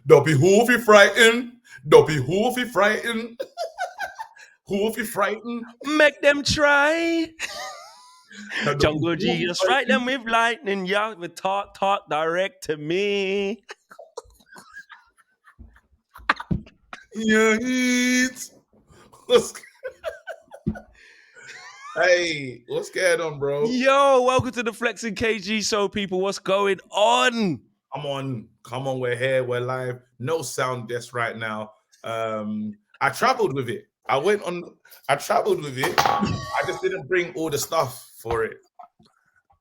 Don't be hoofy frightened. Don't be hoofy frightened. Hoofy frightened. Make them try. Now, don't Jungle be G, hoofy you strike them frightened. with lightning. Yeah, with talk direct to me. Yeah, hey, what's going on, bro? Yo, welcome to the Flexing KG show, people. What's going on? Come on, we're here, we're live. No sound desk right now. I traveled with it. I traveled with it. I just didn't bring all the stuff for it.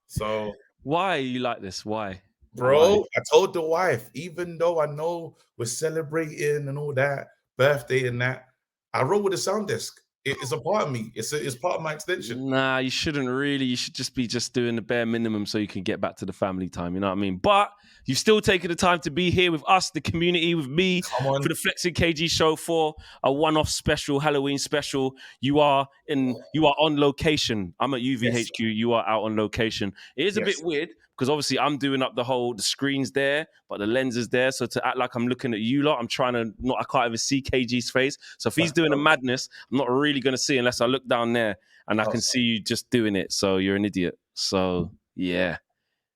So, Why are you like this? Why? bro, Why? I told the wife, even though I know we're celebrating and all that, birthday and that, I roll with the sound desk. It's a part of me. It's part of my extension. Nah, you shouldn't really. You should just be doing the bare minimum so you can get back to the family time. You know what I mean? But you've still taken the time to be here with us, the community, with me Come on. for the Flexing KG show for a one-off special, Halloween special. You are on location. I'm at UVHQ. Yes. You are out on location. It is a bit weird because obviously I'm doing up the screen's there, but the lens is there. So to act like I'm looking at you lot, I can't even see KG's face. So if he's doing a madness, I'm not really going to see unless I look down there and I can see you just doing it. So you're an idiot. So yeah,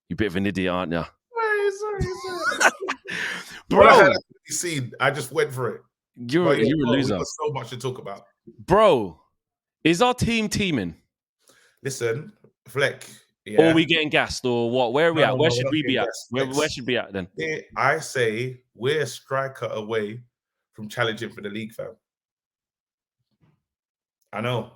you're a bit of an idiot, aren't you? Sorry. Bro, I had a scene. I just went for it. You're a loser. We've got so much to talk about. Bro, is our team teaming? Listen, Fleck. Yeah. Or are we getting gassed or what? Where are we at? Where should we be at? Where should we be at then? I say we're a striker away from challenging for the league, fam. I know.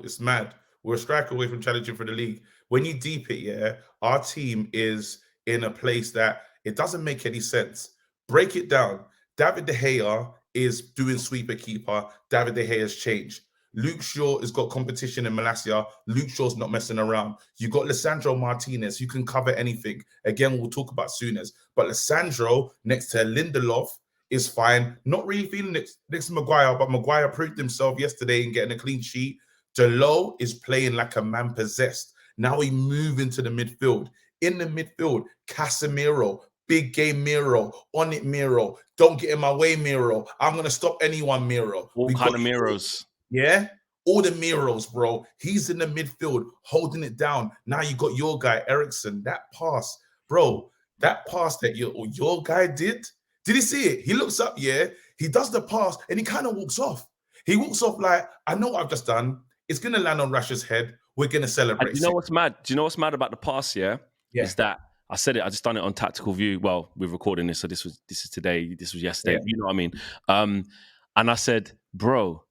It's mad. We're a striker away from challenging for the league. When you deep it, yeah, our team is in a place that it doesn't make any sense. Break it down. David De Gea is doing sweeper keeper. David De Gea's changed. Luke Shaw has got competition in Malasia. Luke Shaw's not messing around. You got Lisandro Martinez. You can cover anything. Again, we'll talk about Souness. But Lisandro next to Lindelof is fine. Not really feeling it next to Maguire, but Maguire proved himself yesterday in getting a clean sheet. Delo is playing like a man possessed. Now we move into the midfield. In the midfield, Casemiro, big game Miro, on it Miro, don't get in my way Miro. I'm going to stop anyone Miro. What kind of Miros? Yeah, all the Miros, bro. He's in the midfield holding it down. Now you got your guy, Ericsson. That pass, bro, that pass that your guy did he see it? He looks up, yeah, he does the pass and he kind of walks off. He walks off like, I know what I've just done. It's going to land on Rash's head. We're going to celebrate. And do you know what's mad? Do you know what's mad about the pass, yeah? Is that I said it, I just done it on Tactical View. Well, we're recording this, so this is today, this was yesterday, you know what I mean? And I said, bro,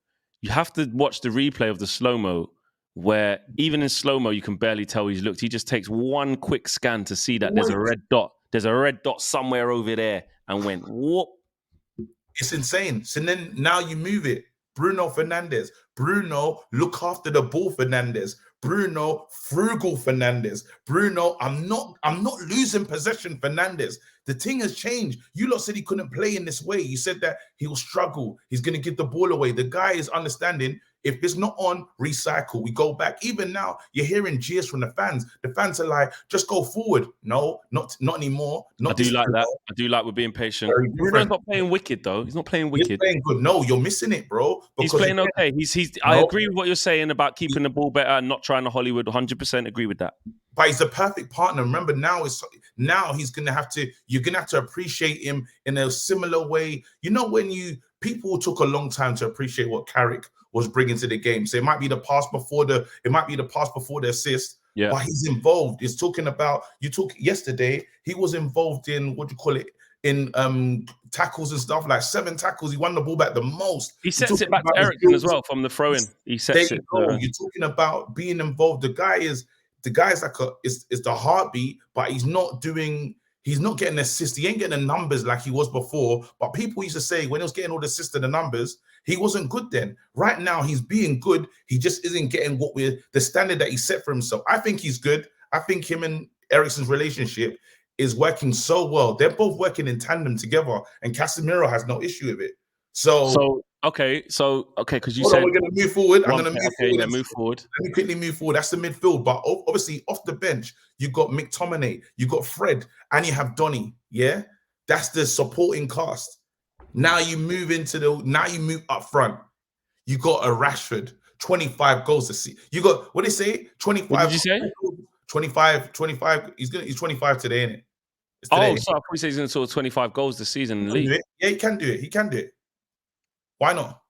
you have to watch the replay of the slow-mo where even in slow-mo, you can barely tell he's looked. He just takes one quick scan to see that there's a red dot. There's a red dot somewhere over there and went, whoop. It's insane. So then now you move it. Bruno Fernandes. Bruno, look after the ball, Fernandes. Bruno, frugal Fernandes. Bruno, I'm not losing possession, Fernandes. The thing has changed. You lot said he couldn't play in this way. You said that he'll struggle. He's going to give the ball away. The guy is understanding. If it's not on, recycle. We go back. Even now, you're hearing jeers from the fans. The fans are like, just go forward. No, not anymore. I do like that. I do like we're being patient. Bruno's not playing wicked, though. He's not playing wicked. He's playing good. No, you're missing it, bro. He's playing okay. I agree with what you're saying about keeping the ball better and not trying to Hollywood. 100% agree with that. But he's a perfect partner. Remember, now he's gonna have to. You're gonna have to appreciate him in a similar way. You know, when people took a long time to appreciate what Carrick was bringing to the game. So it might be the pass before the assist. Yeah. But he's involved. He's talking about yesterday. He was involved in in tackles and stuff, like 7 tackles. He won the ball back the most. He sets it back to Ericsson as well from the throw-in. He sets it. You're talking about being involved. The guy is like is the heartbeat, but he's not getting assists. He ain't getting the numbers like he was before. But people used to say when he was getting all the assists and the numbers, he wasn't good then. Right now, he's being good. He just isn't getting the standard that he set for himself. I think he's good. I think him and Ericsson's relationship is working so well. They're both working in tandem together, and Casemiro has no issue with it. Okay, because you said we're going to move forward. I'm going to move forward. Let me quickly move forward. That's the midfield. But obviously, off the bench, you got McTominay, you got Fred, and you have Donny. Yeah, That's the supporting cast. Now you move up front. You got a Rashford, 25 goals to see. You got what they say? 25. What did you say? 25. He's 25 today, isn't it? Oh, so I thought he said he's going to score 25 goals this season in the league. Yeah, he can do it. He can do it. Why not?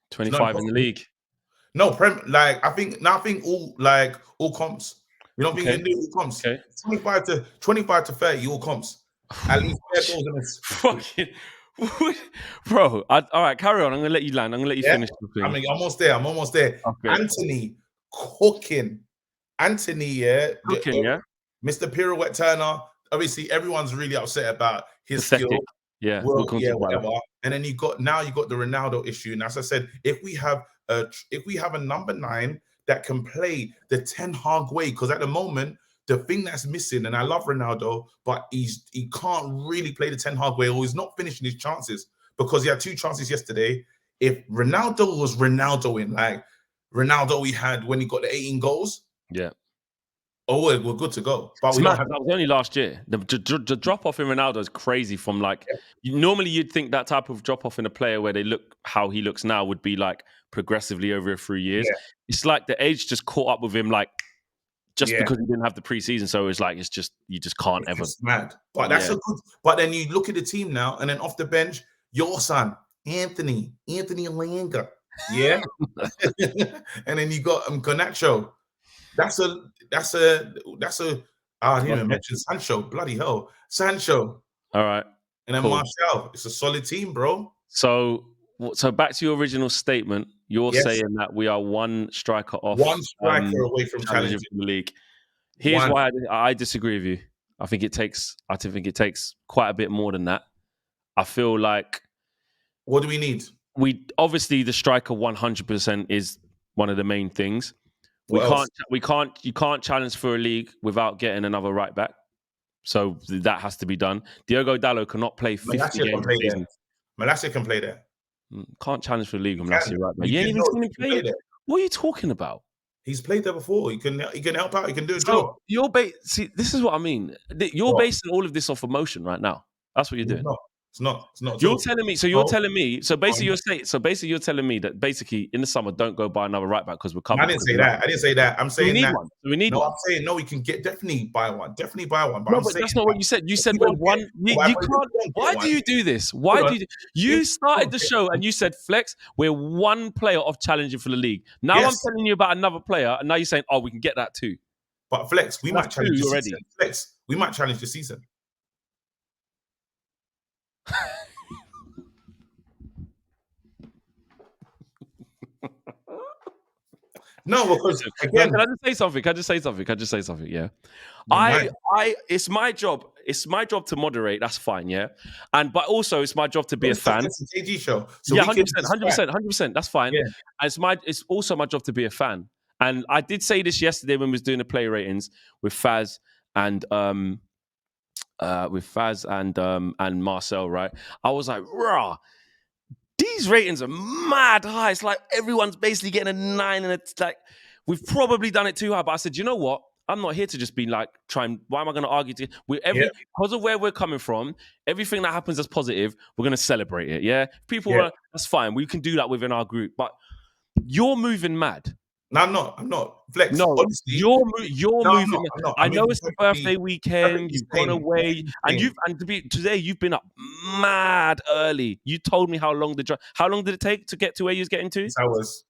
25 in the league. No, I think all comps. You don't think you can do all comps? Okay. 25 to 30, all comps. At least 4 goals in this. Fucking bro. All right, carry on. I'm gonna let you land. I'm gonna let you finish the thing. I mean, I'm almost there. Okay. Anthony cooking. Cooking, yeah. Mr. Pirouette Turner. Obviously, everyone's really upset about his skill. Yeah, whatever. And then you got the Ronaldo issue. And as I said, if we have a number 9 that can play the Ten Hag way, because at the moment the thing that's missing, and I love Ronaldo, but he can't really play the Ten Hag way, or he's not finishing his chances, because he had 2 chances yesterday. If Ronaldo was Ronaldoing like Ronaldo we had when he got the 18 goals, yeah. Oh, we're good to go. But that was only last year. The drop off in Ronaldo is crazy. From normally you'd think that type of drop off in a player where they look how he looks now would be like progressively over a few years. Yeah. It's like the age just caught up with him, because he didn't have the preseason. So it's just you just can't ever. It's mad. But that's a good. But then you look at the team now, and then off the bench, your son Anthony Langa, yeah, and then you got Garnacho. That's a. I didn't even mention Sancho. Bloody hell, Sancho. All right, and then Martial. It's a solid team, bro. So back to your original statement. You're saying that we are one striker away from challenging the league. Here's why I disagree with you. I think it takes quite a bit more than that. I feel like. What do we need? Obviously the striker 100% is one of the main things. You can't challenge for a league without getting another right back. So that has to be done. Diogo Dalot cannot play 50 games a season. Malacia can play there. Can't challenge for the league with Malacia right back. You ain't even seen him play there. What are you talking about? He's played there before. He can help out. He can do a job. See, this is what I mean. You're basing all of this off emotion right now. That's what you're doing. It's not. You're telling me. So basically, you're telling me that basically in the summer don't go buy another right back because we're covered. I didn't say that. I'm saying that. We need one. I'm saying no. We can definitely buy one. Definitely buy one. But that's not what you said. You said we're one. You can't. Why do you do this? Why do you? You started the show and you said, Flex, we're one player off challenging for the league. Now I'm telling you about another player, and now you're saying, oh, we can get that too. But Flex, we might challenge this season. Flex, we might challenge the season. No, because again, can I just say something? Yeah, it's my job. It's my job to moderate. That's fine. Yeah, but also it's my job to be a fan. It's a TG show. So 100%. That's fine. Yeah. It's also my job to be a fan. And I did say this yesterday when we was doing the play ratings with Faz and Marcel. Right, I was like, rah. These ratings are mad high. It's like everyone's basically getting a 9, and it's like we've probably done it too high. But I said, you know what? I'm not here to just be like trying. Why am I going to argue? Because of where we're coming from, everything that happens as positive, we're going to celebrate it. Yeah, that's fine. We can do that within our group. But you're moving mad. No, I'm not. Flex. No, honestly, you're moving. I know it's the birthday weekend. You've gone away, today you've been up mad early. You told me how long did it take to get to where you was getting to? 6 hours.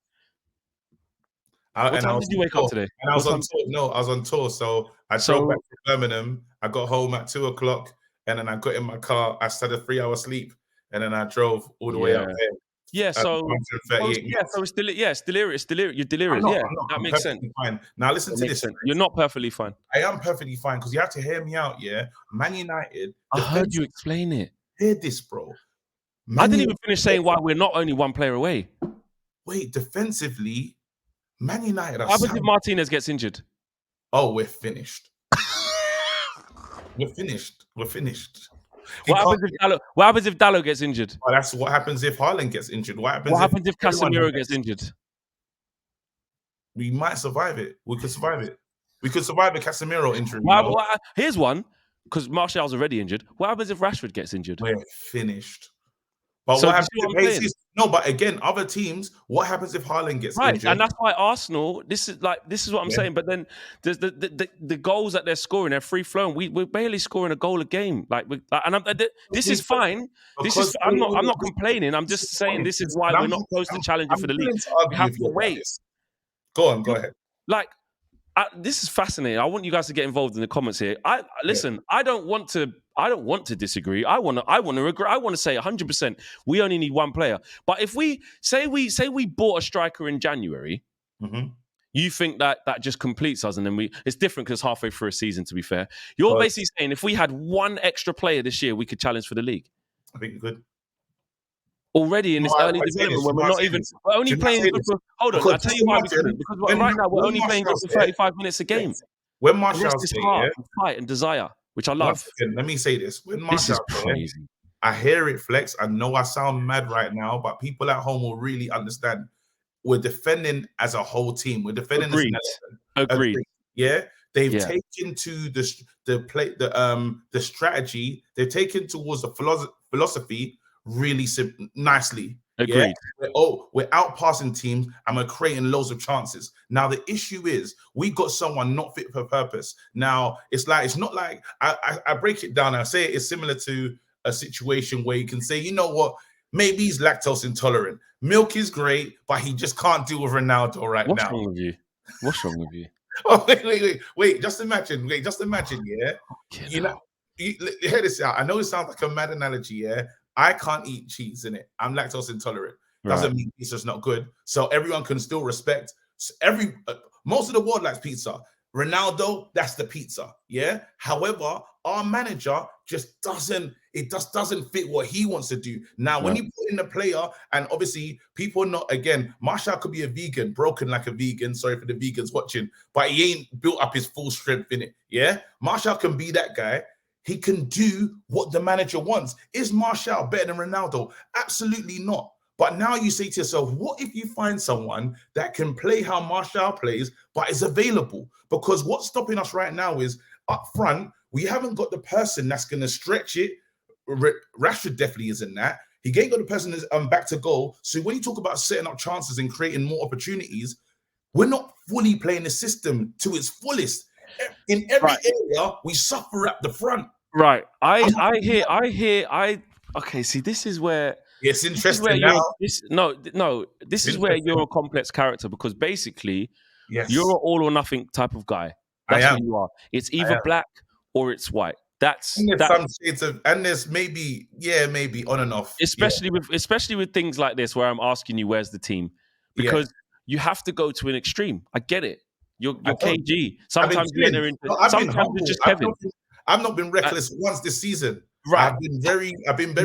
What time did you wake up today? And I was on tour. No, I was on tour. So I drove back to Birmingham. I got home at 2:00, and then I got in my car. I had a 3-hour sleep, and then I drove all the way up there. Yeah, so it's delirious. You're delirious. That makes sense. Fine. Now listen to this. You're not perfectly fine. I am perfectly fine because you have to hear me out. Yeah, Man United. I heard you explain it. Hear this, bro. I didn't even finish saying why we're not only one player away. Wait, defensively, Man United. What happens if Martinez gets injured? Oh, we're finished. We're finished. What happens if Dalot gets injured? Oh, that's what happens if Haaland gets injured. What happens if Casemiro gets injured? We might survive it. We could survive it. We could survive the Casemiro injury. Here's one. because Martial's already injured. What happens if Rashford gets injured? We're finished. But So what do you happens see what if I'm saying? Jesus? No, but again, other teams, what happens if Haaland gets Right, injured? and that's why Arsenal. This is what I'm saying. But then there's the goals that they're scoring, they're free flowing. We're barely scoring a goal a game. This is fine. I'm not complaining. I'm just saying this is why we're not close to challenging for the league. willing to We argue have with to you about wait. this. Go on, go ahead. Like, this is fascinating. I want you guys to get involved in the comments here. Listen. I don't want to disagree. I want to agree. I want to say 100%. We only need one player. But if we bought a striker in January, you think that just completes us, and then it's different because halfway through a season. To be fair, you're basically saying if we had one extra player this year, we could challenge for the league. I think we could. Already in this early development when we're only playing good for. Hold on, I'll tell you why we couldn't. Because right now we're only playing good for 35 minutes a game. When Martial's this heart and fight and desire, which I love. Let me say this: when this is Martial's crazy. I hear it, Flex. I know I sound mad right now, but people at home will really understand. We're defending as a whole team. We're defending as an elephant. Agreed. Yeah, they've taken to the strategy. They've taken towards the philosophy really nicely. Agreed. Yeah? We're outpassing teams and we're creating loads of chances. Now the issue is we got someone not fit for purpose. Now it's not like I break it down. I say it's similar to a situation where you can say, you know what, maybe he's lactose intolerant. Milk is great, but he just can't deal with Ronaldo now. What's wrong with you? What's wrong with you? Oh, wait. Just imagine. Yeah. Hear this out. I know it sounds like a mad analogy. Yeah. I can't eat cheese in it. I'm lactose intolerant. Doesn't mean pizza's not good. So everyone can still respect. Most of the world likes pizza. Ronaldo, that's the pizza. Yeah. However, our manager just doesn't fit what he wants to do. Now, when you put in a player, and obviously people are not, again, Martial could be a vegan, broken like a vegan. Sorry for the vegans watching, but he ain't built up his full strength in it. Yeah. Martial can be that guy. He can do what the manager wants. Is Martial better than Ronaldo? Absolutely not. But now you say to yourself, what if you find someone that can play how Martial plays, but is available? Because what's stopping us right now is up front, we haven't got the person that's going to stretch it. Rashford definitely isn't that. He ain't got the person that's back to goal. So when you talk about setting up chances and creating more opportunities, we're not fully playing the system to its fullest. In every area, we suffer at the front. Right. Okay, see, this is where it's interesting now. This is where you're a complex character, because basically you're an all or nothing type of guy. That's what you are. It's either black or it's white. Some shades of, and there's maybe on and off. Especially with things like this where I'm asking you where's the team, because you have to go to an extreme. I get it. You're KG. Sometimes you enter into. Sometimes it's just Kevin. I've not been reckless once this season. Right. I've been very.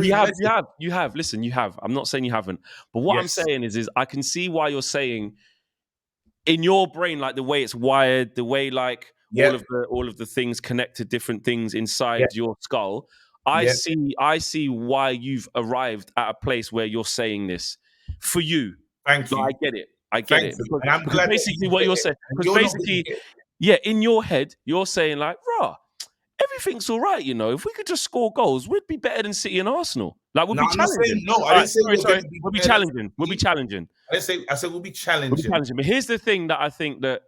You have. Listen, you have. I'm not saying you haven't. But what I'm saying is I can see why you're saying in your brain, like the way it's wired, the way like all of the things connect to different things inside your skull. I see why you've arrived at a place where you're saying this for you. Thank you. I get it. Because basically what you're saying. Because basically, in your head, you're saying like, raw. Everything's all right, you know. If we could just score goals, we'd be better than City and Arsenal. Like, we'd be challenging. I didn't say we'll be challenging. We'll be challenging. I said we'll be challenging. But here's the thing that I think that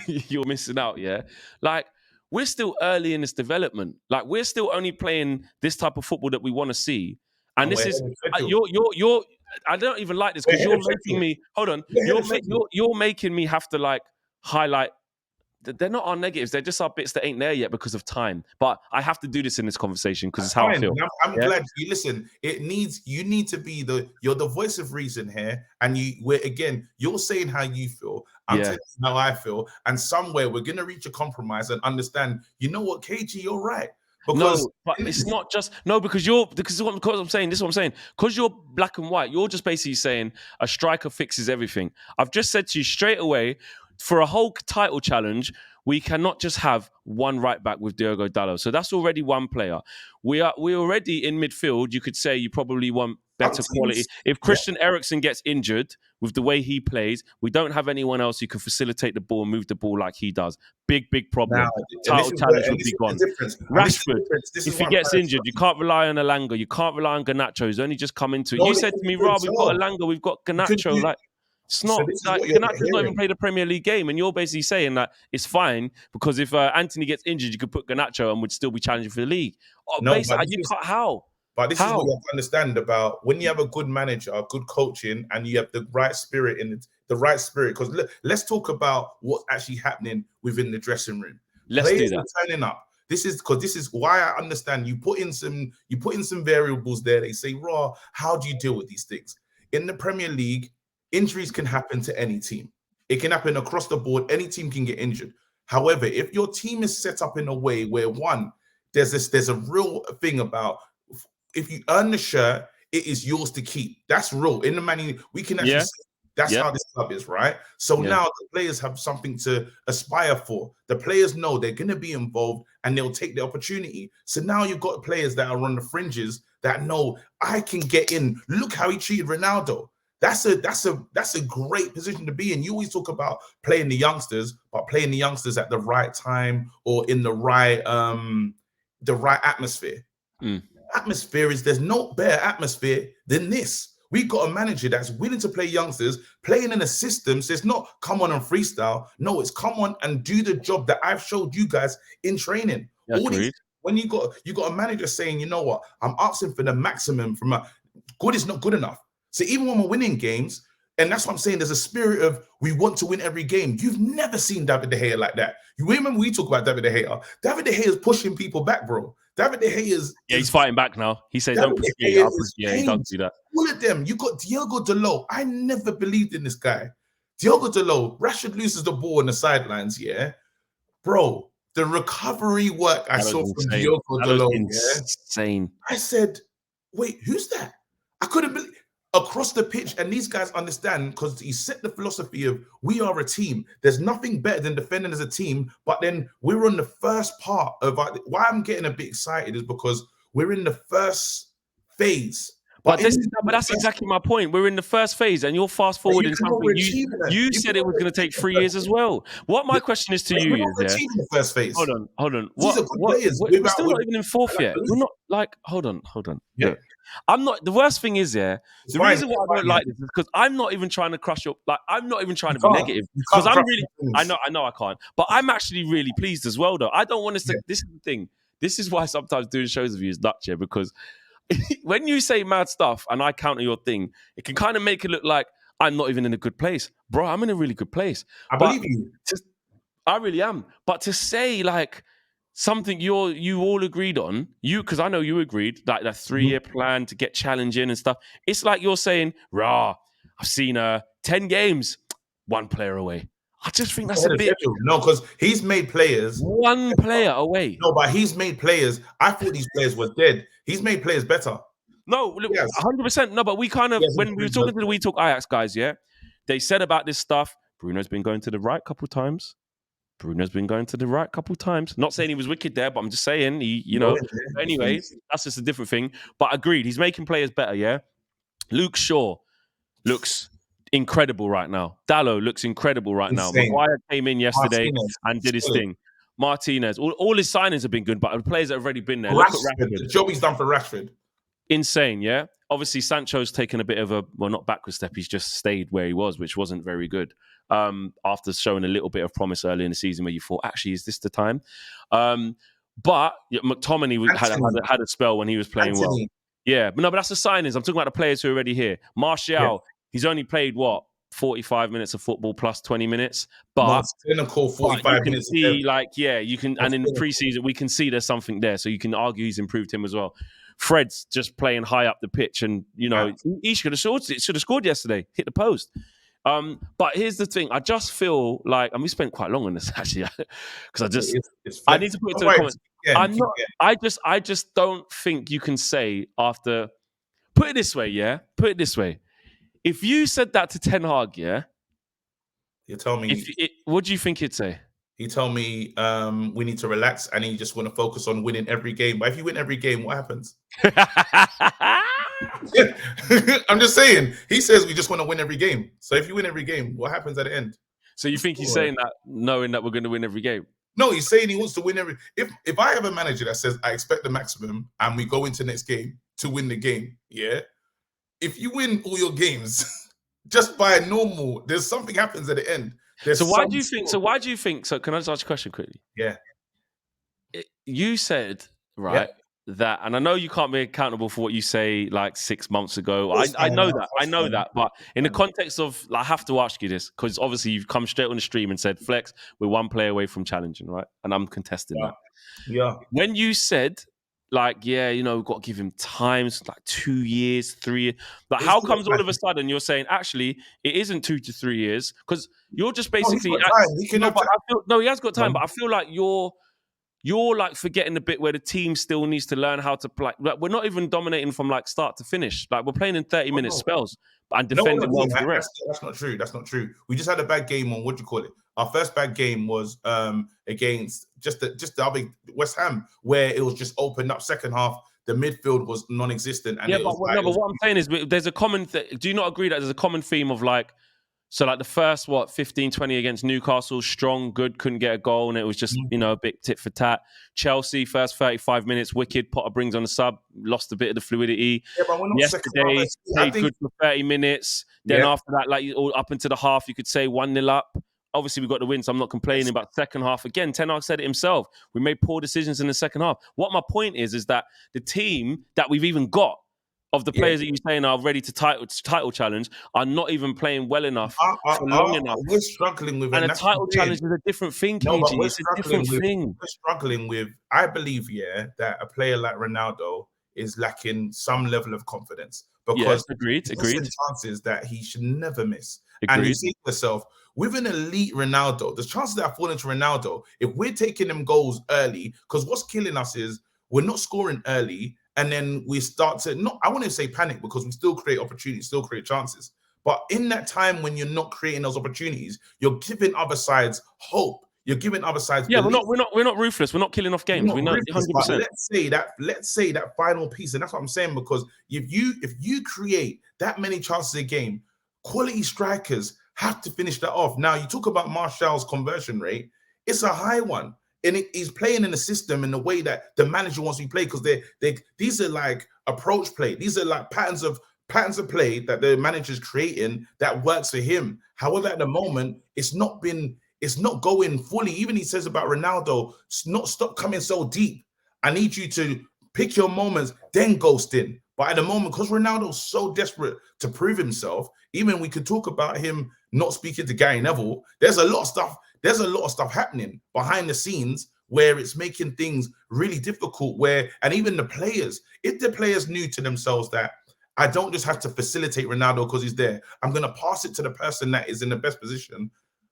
you're missing out, yeah? Like, we're still early in this development. Like, we're still only playing this type of football that we want to see. And this is, you're I don't even like this because you're making me, hold on, you're making me have to, like, highlight. They're not our negatives. They're just our bits that ain't there yet because of time. But I have to do this in this conversation because it's how I feel. I'm glad you listen. You need to be you're the voice of reason here. And you're saying how you feel. I'm telling you how I feel. And somewhere we're going to reach a compromise and understand, you know what, KG, you're right. Because but it's not just because I'm saying this is what I'm saying. Because you're black and white, you're just basically saying a striker fixes everything. I've just said to you straight away, for a whole title challenge, we cannot just have one right back with Diogo Dalot. So that's already one player. We're already in midfield. You could say you probably want better quality. If Christian Eriksen gets injured with the way he plays, we don't have anyone else who can facilitate the ball and move the ball like he does. Big problem. Title challenge would be gone. Rashford, if he gets injured, you can't rely on Elanga. You can't rely on Garnacho. He's only just come into it. You said to me, Rob, we've got Elanga, we've got Garnacho. Like, it's not like Garnacho's not even played a Premier League game, and you're basically saying that it's fine because if Anthony gets injured, you could put Garnacho and would still be challenging for the league. How? But this is what you have to understand about when you have a good manager, good coaching, and you have the right spirit in it, the right spirit. Because let's talk about what's actually happening within the dressing room. Players are turning up. This is why I understand you put in some variables there. They say, Raw, how do you deal with these things? In the Premier League, injuries can happen to any team. It can happen across the board. Any team can get injured. However, if your team is set up in a way where there's a real thing about if you earn the shirt, it is yours to keep. That's real. In the money, we can actually say that's how this club is, right? So now the players have something to aspire for. The players know they're going to be involved and they'll take the opportunity. So now you've got players that are on the fringes that know I can get in. Look how he treated Ronaldo. That's a great position to be in. You always talk about playing the youngsters, but playing the youngsters at the right time or in the right atmosphere. Atmosphere there's no better atmosphere than this. We've got a manager that's willing to play youngsters, playing in a system. So it's not come on and freestyle. No, it's come on and do the job that I've showed you guys in training. When you got a manager saying, you know what, I'm asking for the maximum from good is not good enough. So even when we're winning games, and that's what I'm saying, there's a spirit of we want to win every game. You've never seen David De Gea like that. You remember we talk about David De Gea. David De Gea is pushing people back, bro. David De Gea is he's fighting back now. He says, "Don't push me." He doesn't do that. All of them. You got Diogo Dalot. I never believed in this guy. Diogo Dalot. Rashford loses the ball on the sidelines. Yeah, bro. The recovery work I saw from Diogo Dalot. Insane. I said, wait, who's that? I couldn't believe. Across the pitch, and these guys understand because he set the philosophy of we are a team. There's nothing better than defending as a team. But then we're on the first part of why I'm getting a bit excited is because we're in the first phase. But that's exactly my point. We're in the first phase, and you're fast forwarding something. You said it was going to take 3 years as well. What my question is to you is, the first phase. Hold on. We're still not even in fourth yet. We're not like. Hold on. Yeah. I'm not. The worst thing is, the reason why I don't like this is because I'm not even trying to crush your. Like, I'm not even trying to be negative because I'm really. I know I can't, but I'm actually really pleased as well. Though I don't want to say this is the thing. This is why sometimes doing shows with you is nuts, because when you say mad stuff and I counter your thing, it can kind of make it look like I'm not even in a good place, bro. I'm in a really good place. I believe you. I really am. But to say like something you all agreed on, because I know you agreed, like that 3-year plan to get challenging and stuff. It's like you're saying, rah, I've seen 10 games, 1 player away. I just think that's a bit. No, because he's made players. 1 player away. No, but he's made players. I thought these players were dead. He's made players better. No, 100%. No, but we kind of, when we were talking to the We Talk Ajax guys, they said about this stuff. Bruno's been going to the right couple times. Not saying he was wicked there, but I'm just saying Anyway, that's just a different thing. But agreed, he's making players better. Luke Shaw looks incredible right now. Dalot looks incredible right now. Maguire came in yesterday and did his thing. Martinez, all his signings have been good, but the players that have already been there. Look at Rashford. The job he's done for Rashford. Insane, yeah? Obviously, Sancho's taken a bit of a, not backward step, he's just stayed where he was, which wasn't very good. After showing a little bit of promise early in the season where you thought, actually, is this the time? But McTominay had a spell when he was playing well. Yeah, but that's the signings. I'm talking about the players who are already here. Martial, he's only played, 45 minutes of football plus 20 minutes. But clinical 45 minutes. You can, and in the preseason, we can see there's something there. So you can argue he's improved him as well. Fred's just playing high up the pitch, and he should have scored yesterday, hit the post. But here's the thing: I just feel like, and we spent quite long on this actually, because I need to put it to the comments. I just don't think you can say after. Put it this way. If you said that to Ten Hag, you tell me. What do you think he'd say? He told me we need to relax and he just want to focus on winning every game. But if you win every game, what happens? I'm just saying. He says we just want to win every game. So if you win every game, what happens at the end? So you think he's saying that knowing that we're going to win every game? No, he's saying he wants to win every. If I have a manager that says I expect the maximum and we go into next game to win the game, yeah. If you win all your games just by normal, there's something happens at the end. So why do you think? So why do you think? So can I just ask you a question quickly? Yeah. You said right. Yeah. That, and I know you can't be accountable for what you say like 6 months ago. I know that. But in the context of, I have to ask you this because obviously you've come straight on the stream and said, Flex, we're one player away from challenging, right? And I'm contesting that. Yeah. When you said, like, yeah, you know, we've got to give him time, like 2 years, 3 years. Like, how comes all of a sudden you're saying, actually, it isn't 2 to 3 years? Because you're just basically... No, he has got time, but I feel like you're like forgetting the bit where the team still needs to learn how to play. Like, we're not even dominating from like start to finish. Like, we're playing in 30-minute spells and defending well for the rest. That's not true. That's not true. We just had a bad game on, what do you call it? Our first bad game was against just the other West Ham, where it was just opened up second half. The midfield was non-existent. And but what I'm saying is there's a common... Do you not agree that there's a common theme of like, so like the first, 15-20 against Newcastle, strong, good, couldn't get a goal, and it was just, you know, a bit tit for tat. Chelsea, first 35 minutes, wicked, Potter brings on the sub, lost a bit of the fluidity. Yeah, but we're not yesterday, played good for 30 minutes. Then after that, like all up into the half, you could say 1-0 up. Obviously, we got the win, so I'm not complaining about second half. Again, Ten Hag said it himself. We made poor decisions in the second half. What my point is that the team that we've even got, of the players that you're saying are ready to title challenge, are not even playing well enough for long enough. We're struggling with, and a title challenge is a different thing, KG. It's a different thing. We're struggling with. I believe, that a player like Ronaldo is lacking some level of confidence because agreed. Chances that he should never miss. And you see yourself with an elite Ronaldo, the chances that I fall into Ronaldo, if we're taking them goals early, because what's killing us is we're not scoring early. And then we start to, I wouldn't say panic, because we still create opportunities, still create chances. But in that time when you're not creating those opportunities, you're giving other sides hope. You're giving other sides. Yeah, we're not ruthless. We're not killing off games. We know 100%. Let's say that final piece, and that's what I'm saying, because if you create that many chances a game, quality strikers have to finish that off. Now you talk about Martial's conversion rate; it's a high one. And he's playing in the system in the way that the manager wants to play, because these are like approach play. These are like patterns of play that the manager's creating that works for him. However, at the moment, it's not going fully. Even he says about Ronaldo, stop coming so deep. I need you to pick your moments, then ghost in. But at the moment, because Ronaldo's so desperate to prove himself, even we could talk about him not speaking to Gary Neville. There's a lot of stuff happening behind the scenes where it's making things really difficult, and even the players, if the players knew to themselves that I don't just have to facilitate Ronaldo because he's there, I'm going to pass it to the person that is in the best position.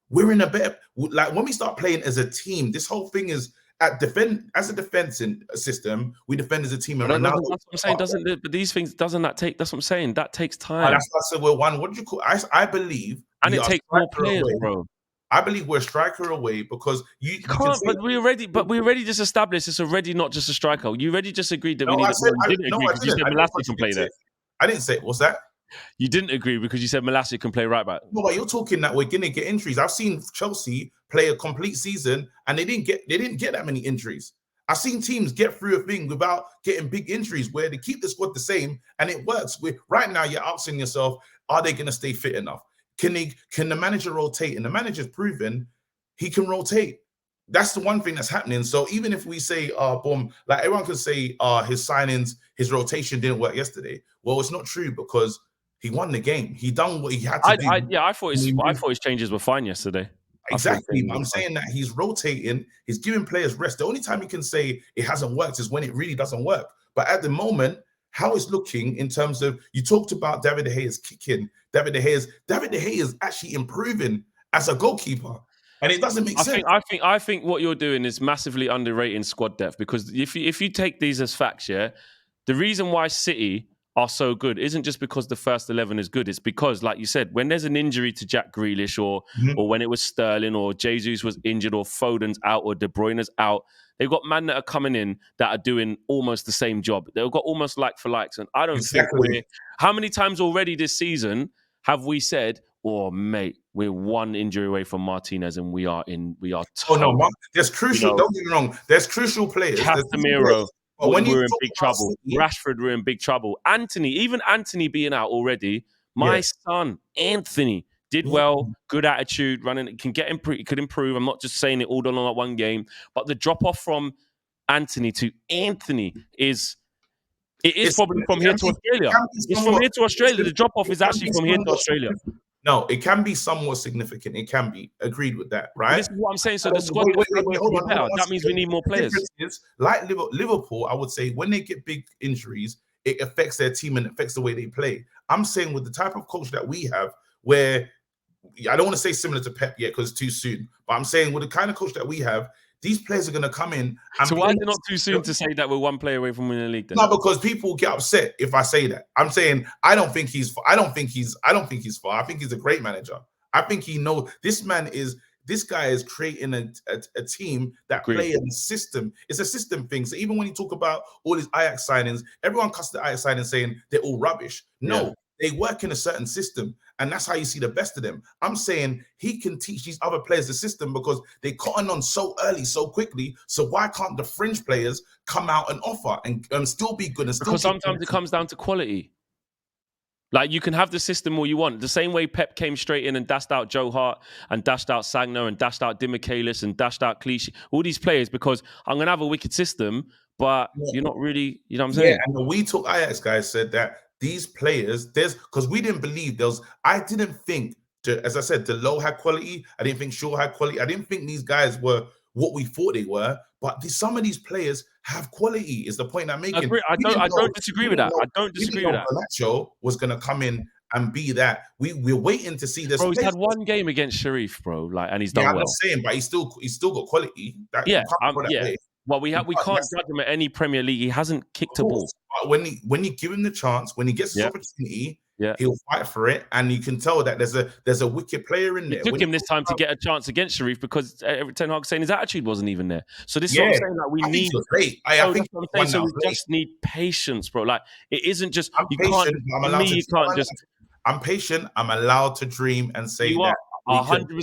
We're in a better, like when we start playing as a team, this whole thing is as a defensive system, we defend as a team. And Ronaldo, that's what I'm saying. But these things, that's what I'm saying. That takes time. That's what I said. Well, what do you call? I believe, and it takes more players, bro. I believe we're a striker away, because you can't. But we already just established it's already not just a striker. You already just agreed that we need. You didn't agree because you said Malacia can play there. I didn't say. What's that? You didn't agree because you said Malacia can play right back. No, but you're talking that we're gonna get injuries. I've seen Chelsea play a complete season and they didn't get that many injuries. I've seen teams get through a thing without getting big injuries where they keep the squad the same and it works. Right now, you're asking yourself, are they gonna stay fit enough? Can the manager rotate? And the manager's proven he can rotate. That's the one thing that's happening. So even if we say, boom, like everyone can say, his signings, his rotation didn't work yesterday. Well, it's not true, because he won the game. He done what he had to do. I thought his changes were fine yesterday. Exactly. I'm saying that he's rotating. He's giving players rest. The only time you can say it hasn't worked is when it really doesn't work. But at the moment, how it's looking in terms of, you talked about David De Gea's kicking. David De Gea is actually improving as a goalkeeper. And it doesn't make sense. I think what you're doing is massively underrating squad depth, because if you take these as facts, the reason why City are so good isn't just because the first 11 is good. It's because, like you said, when there's an injury to Jack Grealish or when it was Sterling or Jesus was injured or Foden's out or De Bruyne's out, they've got men that are coming in that are doing almost the same job. They've got almost like for likes. And I don't think how many times already this season have we said, oh, mate, we're one injury away from Martinez and we are toast. Oh, no, there's crucial, don't get me wrong, there's crucial players. Casemiro, but when we're in big trouble. Rashford, we're in big trouble. even Anthony being out already, my son, Anthony, did well, good attitude, running, could improve. I'm not just saying it all done on that one game, but the drop-off from Anthony to Anthony is probably from here to Australia. It's from here to Australia. The drop-off is actually from here to Australia. No, it can be somewhat significant. It can be. Agreed with that, right? This is what I'm saying. So the squad that means we need more players. Like Liverpool, I would say when they get big injuries, it affects their team and affects the way they play. I'm saying with the type of coach that we have, where I don't want to say similar to Pep yet because it's too soon, but I'm saying with the kind of coach that we have, these players are going to come in. So why is it not too soon to say that we're one player away from winning the league? Then? No, because people get upset if I say that. I'm saying I don't think he's far. I think he's a great manager. I think he knows this guy is creating a team that play in a system. It's a system thing. So even when you talk about all these Ajax signings, everyone cuts the Ajax signings saying they're all rubbish. No. They work in a certain system, and that's how you see the best of them. I'm saying he can teach these other players the system because they cotton on so early, so quickly. So why can't the fringe players come out and offer and still be good? Because sometimes it comes down to quality. Like, you can have the system all you want. The same way Pep came straight in and dashed out Joe Hart and dashed out Sagna and dashed out Dimichelis and dashed out Clichy, all these players, because I'm going to have a wicked system, but you're not really, you know what I'm saying? Yeah, and the We Talk Ajax guys said that these players, because we didn't believe I didn't think, as I said, Delo had quality. I didn't think Shaw had quality. I didn't think these guys were what we thought they were. But some of these players have quality, is the point I'm making. I don't disagree with that. I don't disagree with that. Garnacho was going to come in and be that. We're waiting to see this. Bro, he's had one game against Sharif, bro, and he's done well. I'm not saying, but he's still got quality. Well, we can't judge him at any Premier League. He hasn't kicked a ball. When you give him the chance, when he gets his opportunity, he'll fight for it, and you can tell that there's a wicked player in there. It took him this time to get a chance against Sharif because Ten Hag saying his attitude wasn't even there. So this is what I'm saying. Like, we need. I think we just need patience, bro. Like, it isn't just I'm patient. I'm allowed to dream and say that. 100%.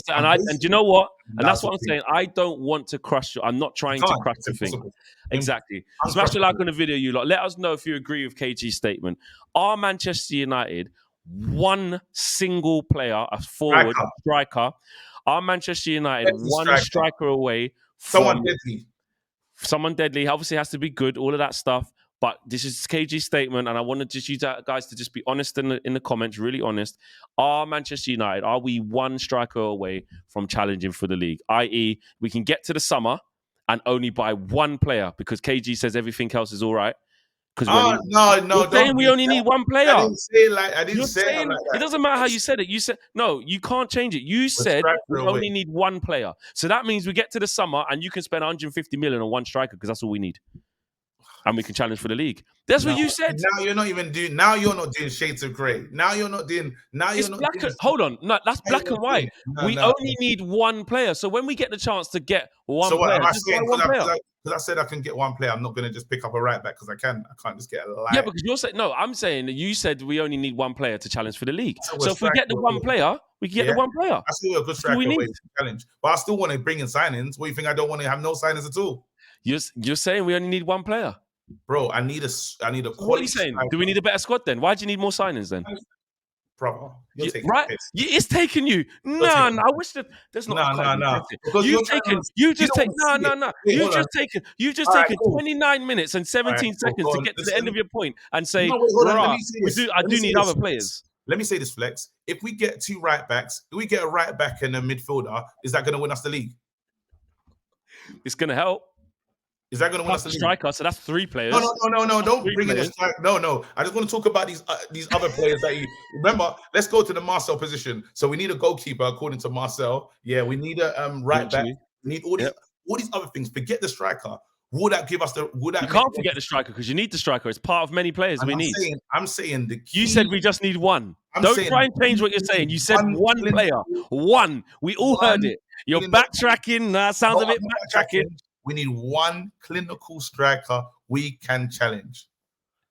And you know what? And that's what I'm saying. I don't want to crush you. I'm not trying to crush the thing. Exactly. Smash the like on the video, you lot. Let us know if you agree with KG's statement. Are Manchester United one single player, a forward, a striker? Are Manchester United one striker away from someone deadly? Obviously, it has to be good, all of that stuff. But this is KG's statement, and I want to just use that, guys, to just be honest in the comments, really honest. Are Manchester United, are we one striker away from challenging for the league? I.e., we can get to the summer and only buy one player because KG says everything else is all right. No, saying we only need one player. I didn't say it like that. It doesn't matter how you said it. You said no. You can't change it. You said we only need one player. So that means we get to the summer and you can spend 150 million on one striker because that's all we need, and we can challenge for the league. That's what you said. Now you're not even doing. Now you're not doing shades of grey. Now you're not doing. Now you're not. Hold on. No, that's black and white. We only need one player. So when we get the chance to get one player, because I said I can get one player, I'm not going to just pick up a right back because I can't just get a line. Yeah, because you're saying no. I'm saying that you said we only need one player to challenge for the league. So if we get the one player, we can get the one player. That's still a good striker way to challenge. But I still want to bring in signings. What do you think? I don't want to have no signings at all. You're saying we only need one player. Bro, I need a quality. What are you saying? Striker. Do we need a better squad then? Why do you need more signings then? Brother, it's taking you. No, I wish that there's not. No. You've just taken 29 minutes and 17 seconds to get to the end of your point and say, I do need other players. Let me say this, Flex. If we get two right backs, if we get a right back and a midfielder, is that going to win us the league? It's going to help. Is that going to win us the striker? So that's three players. No. Don't bring in a striker. No. I just want to talk about these other players that you remember. Let's go to the Marcel position. So we need a goalkeeper, according to Marcel. Yeah, we need a right back. We need all these other things. Forget the striker. Would that give us the? Would that? You can't forget the striker because you need the striker. It's part of many players we need. I'm saying the key. You said we just need one. Don't try and change what you're saying. You said one player. One. We all heard it. You're backtracking. That sounds a bit backtracking. We need one clinical striker we can challenge.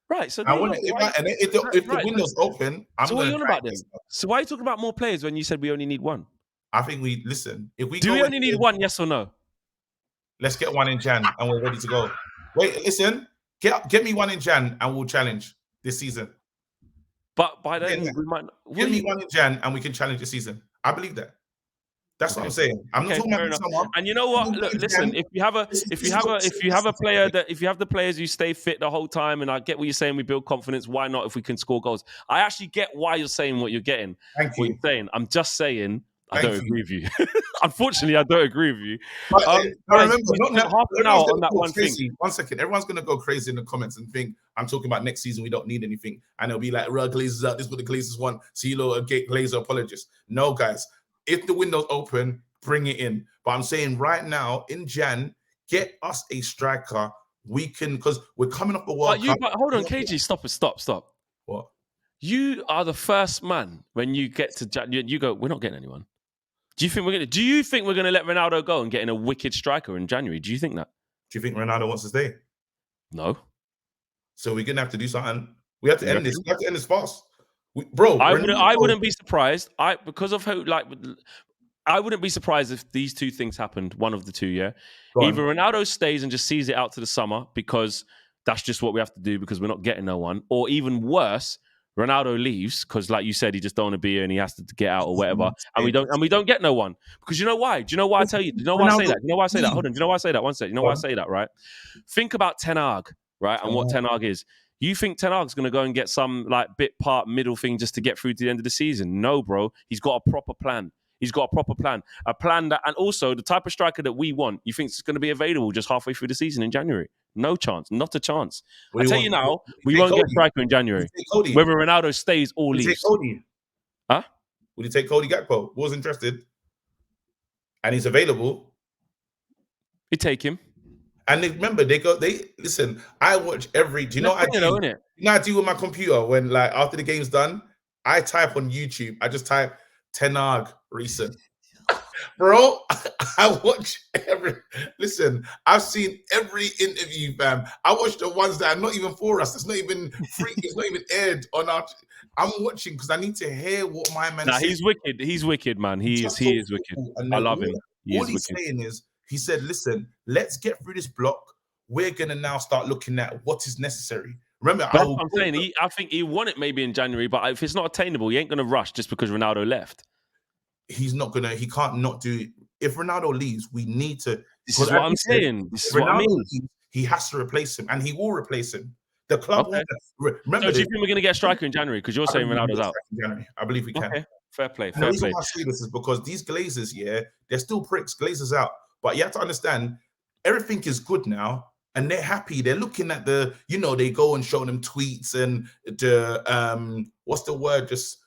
Right. So if the window's open, I'm so what are you on about then? So why are you talking about more players when you said we only need one? I think we listen. If we do, we only need one? Yes or no? Let's get one in Jan, and we're ready to go. Wait, listen. Get me one in Jan, and we'll challenge this season. But by then, we might. Give me one in Jan, and we can challenge the season. I believe that. That's what I'm saying. I'm not talking about someone. And you know what? Look, listen. If you have the players who stay fit the whole time, and I get what you're saying, we build confidence. Why not? If we can score goals, I actually get why you're saying what you're getting. Thank you. What you're saying. I'm just saying. I don't agree with you. Unfortunately, I don't agree with you. I remember half an hour on that one thing. 1 second. Everyone's going to go crazy in the comments and think I'm talking about next season. We don't need anything. And they'll be like, Glazers out. This is what the Glazers want. See you little Glazer apologists. No, guys. If the window's open, bring it in. But I'm saying right now, in Jan, get us a striker. We can, because we're coming off the World Cup. But hold on, KG. Stop. What? You are the first man when you get to Jan. You go, we're not getting anyone. Do you think we're gonna let Ronaldo go and get in a wicked striker in January? Do you think that? Do you think Ronaldo wants to stay? No. So we're gonna have to do something. We have to end this. We have to end this fast, I wouldn't be surprised. I wouldn't be surprised if these two things happened. One of the two, yeah. Either Ronaldo stays and just sees it out to the summer because that's just what we have to do because we're not getting no one, or even worse, Ronaldo leaves because, like you said, he just don't want to be here and he has to get out or whatever, and we don't get no one because you know why? Do you know why I tell you? Do you know why I say that? Do you know why I say that? Hold on. Do you know why I say that? One second. You know why I say that? Right? Think about Ten Hag, right? And what Ten Hag is. You think Ten Hag's going to go and get some like bit part middle thing just to get through to the end of the season? No, bro. He's got a proper plan. A plan that, and also the type of striker that we want. You think it's going to be available just halfway through the season in January? No chance, not a chance. I tell you now, we won't get a striker in January. Whether Ronaldo stays or leaves. Huh? Would you take Cody Gakpo? Was interested, and he's available. You take him. And remember, listen. I watch every. Do you know what I do? You know what I do with my computer when, like, after the game's done, I type on YouTube. I just type Ten Hag recent. Bro, I watch listen, I've seen every interview, fam. I watch the ones that are not even for us. It's not even free. It's not even aired on our. I'm watching because I need to hear what my man says. He's wicked. He's wicked, man. He is wicked. I love him. All he's saying is, he said, listen, let's get through this block. We're going to now start looking at what is necessary. Remember, I'm saying, I think he won it maybe in January, but if it's not attainable, he ain't going to rush just because Ronaldo left. He can't not do it. If Ronaldo leaves, we need to. This is what I'm saying. This is what I mean. Leaves, he has to replace him, and he will replace him. The club. Okay. Remember, so do you think we're going to get a striker in January? Because you're saying Ronaldo's out. In January, I believe we can. Okay. Fair play. The reason why I say this is because these Glazers, they're still pricks. Glazers out, but you have to understand, everything is good now, and they're happy. They're looking at they go and show them tweets and the what's the word? Just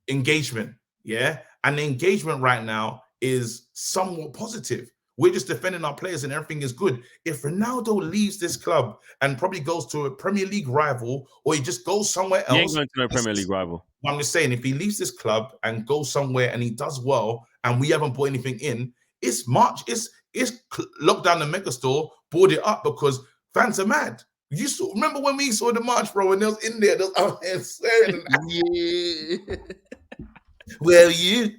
engagement, yeah. And the engagement right now is somewhat positive. We're just defending our players and everything is good. If Ronaldo leaves this club and probably goes to a Premier League rival, or he just goes somewhere else. He ain't going to no Premier League rival. I'm just saying, if he leaves this club and goes somewhere and he does well and we haven't put anything in, it's March. It's locked down the mega store, board it up because fans are mad. Remember when we saw the March, bro, and they was in there, they was out there swearing. Yeah. Where are you?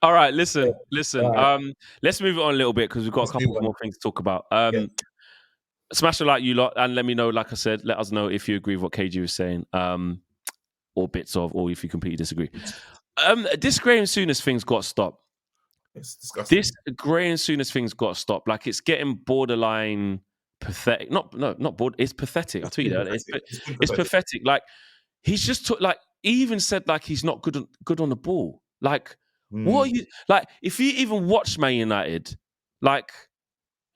All right, listen. Right. Let's move it on a little bit because we've got a couple more things to talk about. Smash a like, you lot, and let me know. Like I said, let us know if you agree with what KG was saying, or bits of, or if you completely disagree. This Gray and Souness thing's got to stop. It's disgusting. This Gray and Souness thing's got to stop. Like, it's getting borderline pathetic. Not border. It's pathetic. I'll tell you that. It's pathetic. Like, he's just he even said like he's not good on the ball. Like, what are you like? If you even watch Man United, like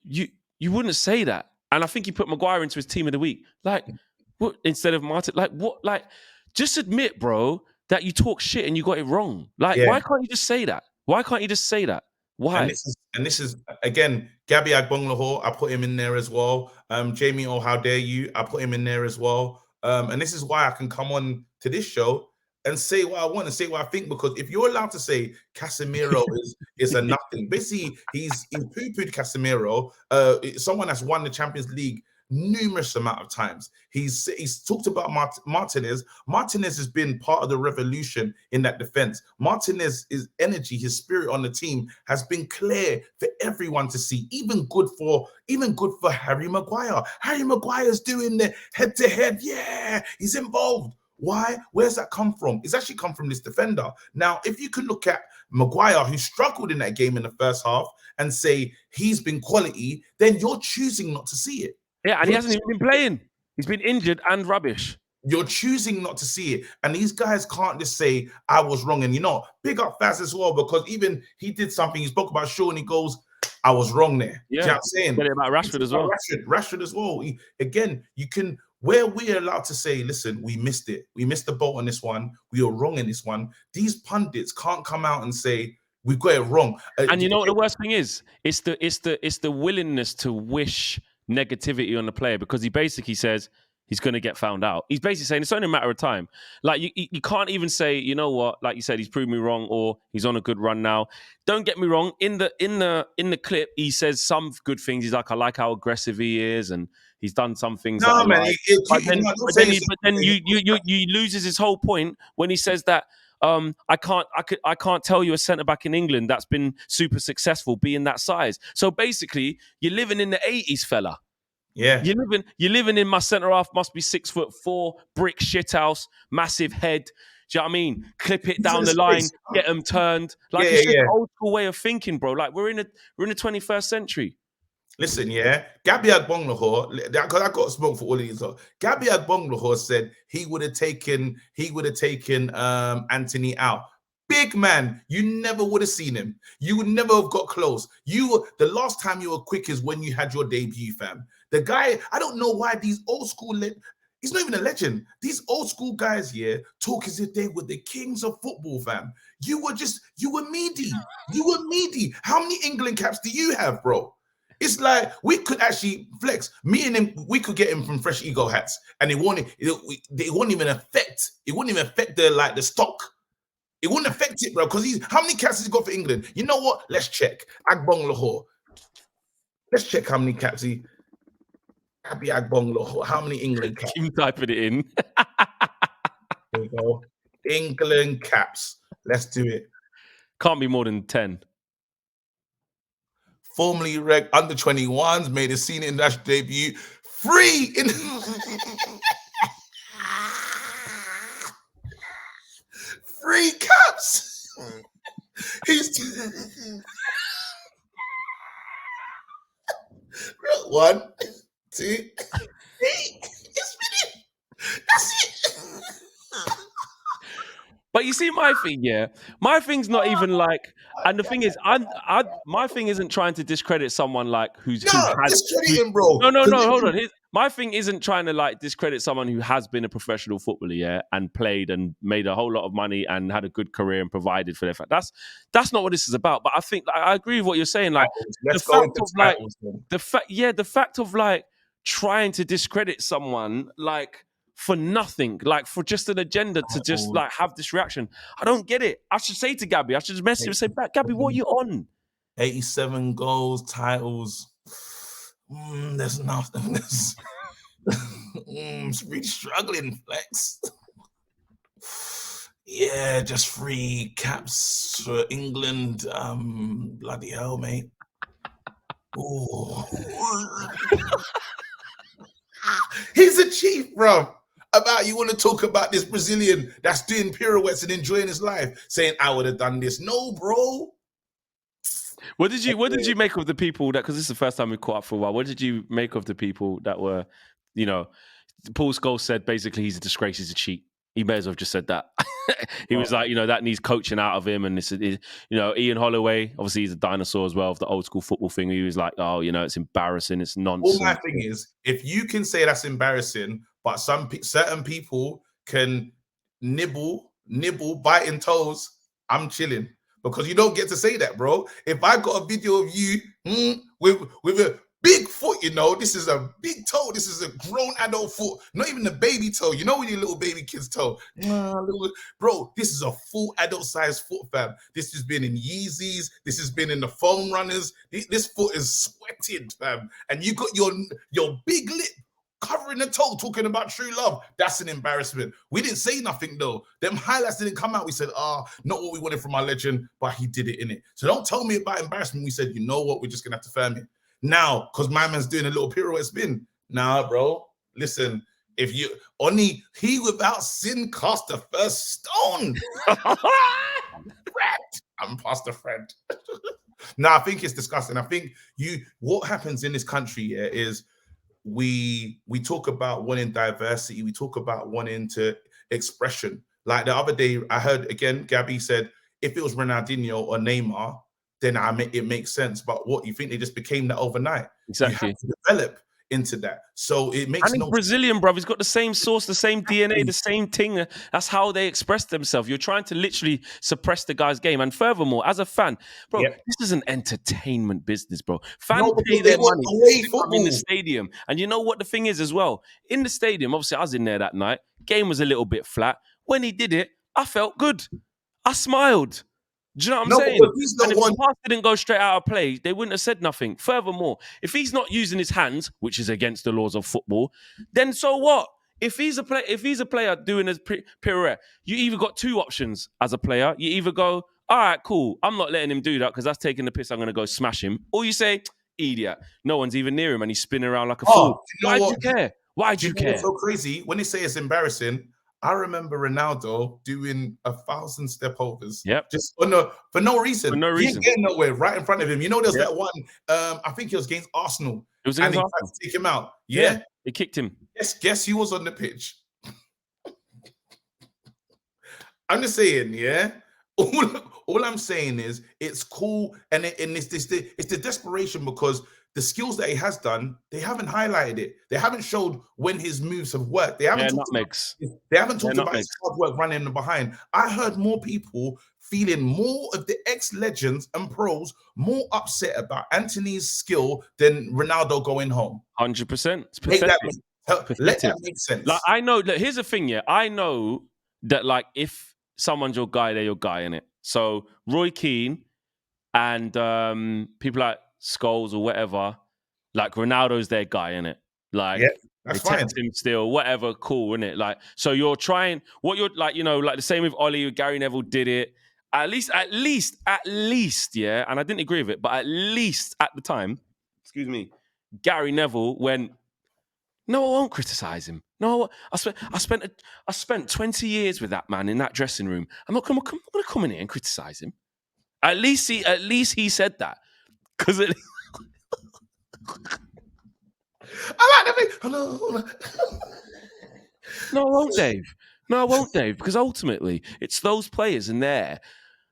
you wouldn't say that. And I think he put Maguire into his team of the week. Like, what instead of Martin? Like, what? Like, just admit, bro, that you talk shit and you got it wrong. Like, why can't you just say that? Why can't you just say that? Why? And this is again Gabby Agbonlahor. I put him in there as well. Jamie, oh how dare you? I put him in there as well. And this is why I can come on to this show and say what I want to say what I think, because if you're allowed to say Casemiro is a nothing, basically he's poo-pooed Casemiro, someone that's won the Champions League numerous amount of times. He's talked about Martinez. Martinez has been part of the revolution in that defense. Martinez's energy, his spirit on the team has been clear for everyone to see. Even good for Harry Maguire. Harry Maguire's doing the head-to-head. Yeah, he's involved. Why? Where's that come from? It's actually come from this defender. Now, if you could look at Maguire, who struggled in that game in the first half, and say he's been quality, then you're choosing not to see it. Yeah, and he hasn't even been playing. He's been injured and rubbish. You're choosing not to see it. And these guys can't just say, I was wrong. And, big up Faz as well, because even he did something. He spoke about Shaw and he goes, I was wrong there. Yeah. Do you know what I'm saying? Said it about Rashford as well. Rashford as well. Again, you can, where we're allowed to say, listen, we missed it. We missed the boat on this one. We were wrong in this one. These pundits can't come out and say, we've got it wrong. And you know what the worst thing is? It's the willingness to wish negativity on the player, because he basically says he's going to get found out. He's basically saying it's only a matter of time. Like you can't even say, you know what, like you said, he's proved me wrong, or he's on a good run now. Don't get me wrong. In the clip, he says some good things. He's like, I like how aggressive he is, and he's done some things. No, man. But then you loses his whole point when he says that. I can't tell you a centre back in England that's been super successful being that size. So basically, you're living in the 80s, fella. Yeah, you're living in my centre half must be 6'4", brick shithouse, massive head. Do you know what I mean? Clip it down the line, get them turned. Like it's just an old school way of thinking, bro. Like we're in the 21st century. Listen, yeah, Gabby Agbonlahor, because I got smoke for all of these. Gabby Agbonlahor said he would have taken Anthony out. Big man, you never would have seen him. You would never have got close. The last time you were quick is when you had your debut, fam. The guy, I don't know why these old school, he's not even a legend. These old school guys here talk as if they were the kings of football, fam. You were meaty. You were meaty. How many England caps do you have, bro? It's like we could actually flex. Me and him, we could get him from Fresh Ego hats, and it won't even affect. It wouldn't even affect the stock. It wouldn't affect it, bro. Because how many caps has he got for England? You know what? Let's check. Agbonlahor. Let's check how many caps he. Gabby Agbonlahor. How many England caps? Keep typing it in. There we go. England caps. Let's do it. Can't be more than 10. Formerly under 21s, made a senior international debut. Free in free caps. He's 1, 2, 3. It's finished. That's it. But you see, my thing, yeah, my thing's not even like, and the thing is, my thing isn't trying to discredit someone like discrediting, bro. No, hold on. My thing isn't trying to like discredit someone who has been a professional footballer, yeah, and played and made a whole lot of money and had a good career and provided for their family. That's not what this is about. But I think I agree with what you're saying. Like the fact of like trying to discredit someone like for nothing, like for just an agenda to just like have this reaction. I don't get it. I should say to Gabby, I should just message him and say, back, Gabby, what are you on? 87 goals, titles. There's nothing. It's really struggling, Flex. Yeah, just 3 caps for England. Bloody hell, mate. He's a chief, bro. You want to talk about this Brazilian that's doing pirouettes and enjoying his life, saying I would have done this. No, bro. What did you make of the people that, because this is the first time we caught up for a while, what did you make of the people that were, Paul Scholes said basically he's a disgrace, he's a cheat. He may as well have just said that. He was like, that needs coaching out of him. And this is, Ian Holloway, obviously he's a dinosaur as well of the old school football thing. He was like, it's embarrassing, it's nonsense. All my thing is, if you can say that's embarrassing, but certain people can nibble, biting toes, I'm chilling. because you don't get to say that, bro. If I got a video of you with a big foot, you know, this is a big toe. This is a grown adult foot, not even a baby toe. You know when your little baby kid's toe, bro, this is a full adult size foot, fam. This has been in Yeezys. This has been in the foam runners. This foot is sweated, fam. And you got your big lip covering the toe, talking about true love. That's an embarrassment. We didn't say nothing though. Them highlights didn't come out. We said, not what we wanted from our legend, but he did it in it. So don't tell me about embarrassment. We said, you know what? We're just gonna have to firm it. Now, because my man's doing a little pirouette spin. Nah, bro. Listen, if you only he without sin cast the first stone. I'm Pastor Fred. Nah, I think it's disgusting. I think what happens in this country is we talk about wanting diversity, we talk about wanting to expression. Like the other day, I heard again, Gabby said, if it was Ronaldinho or Neymar, then it makes sense. But what you think they just became that overnight? Exactly. You have to develop into that. So it makes no Brazilian, bro. He's got the same source, the same DNA, the same thing. That's how they express themselves. You're trying to literally suppress the guy's game. And furthermore, as a fan, bro, this is an entertainment business, bro. Fans pay their money to come in the stadium. And you know what the thing is as well? In the stadium, obviously, I was in there that night. Game was a little bit flat. When he did it, I felt good. I smiled. Do you know what I'm saying? And if the pass didn't go straight out of play, they wouldn't have said nothing. Furthermore, if he's not using his hands, which is against the laws of football, then so what? If he's a player doing his pirouette, you either got two options as a player. You either go, all right, cool, I'm not letting him do that because that's taking the piss. I'm going to go smash him. Or you say, idiot, no one's even near him and he's spinning around like a fool. Why do you care? Why do you care? It's so crazy. When they say it's embarrassing, I remember Ronaldo doing 1,000 step overs. Yep. Just for no reason. For no reason. He ain't getting nowhere right in front of him. You know, there's that one, I think it was against Arsenal. It was against Arsenal. He tried to take him out. Yeah. He kicked him. Guess he was on the pitch. I'm just saying, yeah. All I'm saying is it's cool, and it's the desperation because the skills that he has done, they haven't highlighted it. They haven't showed when his moves have worked. They haven't talked about his hard work running behind. I heard more people feeling more of the ex-legends and pros more upset about Anthony's skill than Ronaldo going home. 100%. Let that make sense. Like, I know, look, here's the thing, yeah. I know that, like, if someone's your guy, they're your guy, innit? So Roy Keane and people like Scholes or whatever, like Ronaldo's their guy, innit? Like, that's fine. Him still, whatever, cool, innit? Like, so you're trying, what you're like, you know, like the same with Ollie, Gary Neville did it. At least, yeah, and I didn't agree with it, but at least at the time, Gary Neville went, no, I won't criticize him. No, I spent 20 years with that man in that dressing room. I'm not going to come in here and criticize him. At least he said that. Because I like the thing. Hello. No, I won't, Dave. No, I won't, Dave. Because ultimately, it's those players in there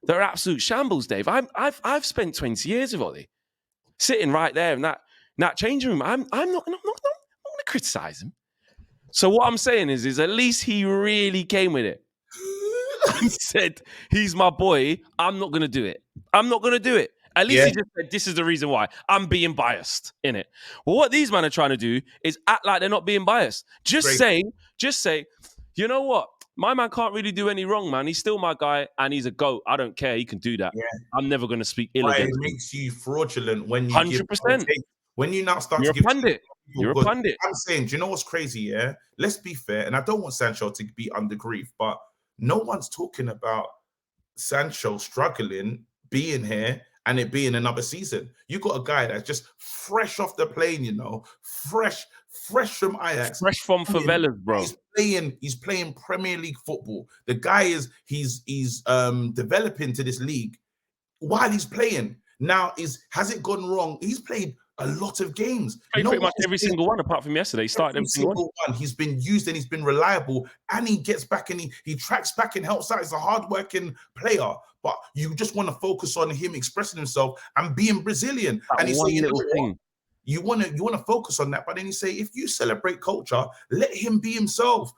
that are absolute shambles, Dave. I've spent 20 years with Ollie, sitting right there in that changing room. I'm not going to criticize him. So what I'm saying is at least he really came with it. He said, he's my boy. I'm not going to do it. At least he just said, this is the reason why. I'm being biased, innit? Well, what these men are trying to do is act like they're not being biased. Just say, you know what? My man can't really do any wrong, man. He's still my guy, and he's a GOAT. I don't care. He can do that. Yeah. I'm never going to speak ill against him. It makes you fraudulent when you 100%. When you now start to give... You're a pundit. I'm saying, do you know what's crazy, yeah? Let's be fair, and I don't want Sancho to be under grief, but no one's talking about Sancho struggling, being here, and it being another season. You got a guy that's just fresh off the plane, you know, fresh from Ajax, fresh from favelas, bro. He's playing Premier League football. The guy he's developing to this league while he's playing. Now, has it gone wrong? He's played a lot of games. Pretty much every single one, apart from yesterday. He started every single one. He's been used and he's been reliable, and he gets back and he tracks back and helps out. He's a hardworking player, but you just want to focus on him expressing himself and being Brazilian. And he's saying, You want to focus on that, but then you say, if you celebrate culture, let him be himself.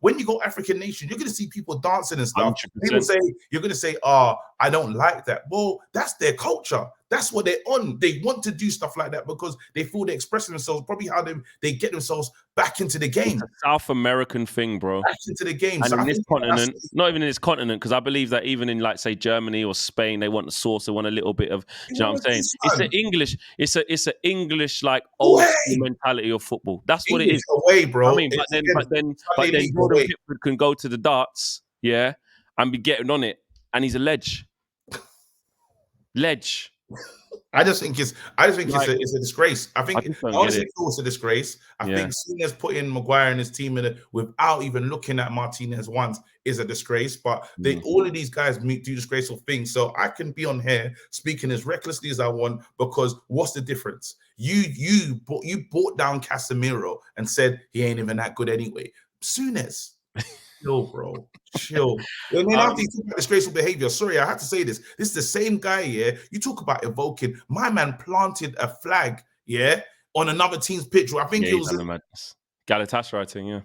When you go African nation, you're going to see people dancing and stuff. 100%. People say, you're going to say, I don't like that. Well, that's their culture. That's what they're on. They want to do stuff like that because they feel they're expressing themselves, probably how they get themselves back into the game. It's a South American thing, bro. Back into the game. And so in this continent, not even in this continent, because I believe that even in, like, say, Germany or Spain, they want the sauce. They want a little bit of, you know what I'm saying? It's an English, it's an English, like, old school mentality of football. That's what it is. Away, bro. I mean, but then Jordan Pickford can go to the darts, yeah, and be getting on it, and he's a ledge. I just think it's a disgrace. I honestly feel it's a disgrace. I think Souness putting Maguire and his team in it without even looking at Martinez once is a disgrace. But all of these guys do disgraceful things. So I can be on here speaking as recklessly as I want, because what's the difference? You brought down Casemiro and said he ain't even that good anyway. Souness. Chill, bro. Chill. And then after you talk about disgraceful behavior, sorry, I had to say this. This is the same guy, yeah. You talk about evoking. My man planted a flag, yeah, on another team's pitch. I think it was Galatasaray thing, yeah.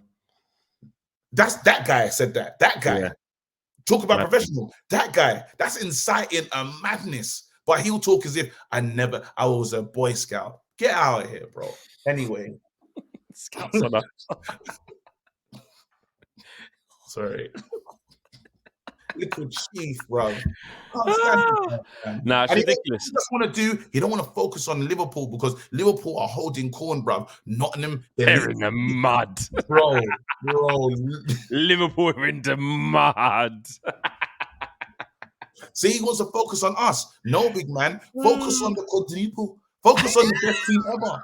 That's that guy said that. That guy. Talk about professional. That guy. That's inciting a madness. But he'll talk as if I was a Boy Scout. Get out of here, bro. Anyway. Scouts on that. Sorry. Little chief, bro. Nah, it's ridiculous. He just want to he don't want to focus on Liverpool because Liverpool are holding corn, bro. Nottingham, they're in the mud. Bro. Liverpool are in the mud. See, he wants to focus on us. No, big man. Focus on the quadruple. Focus on the best team ever.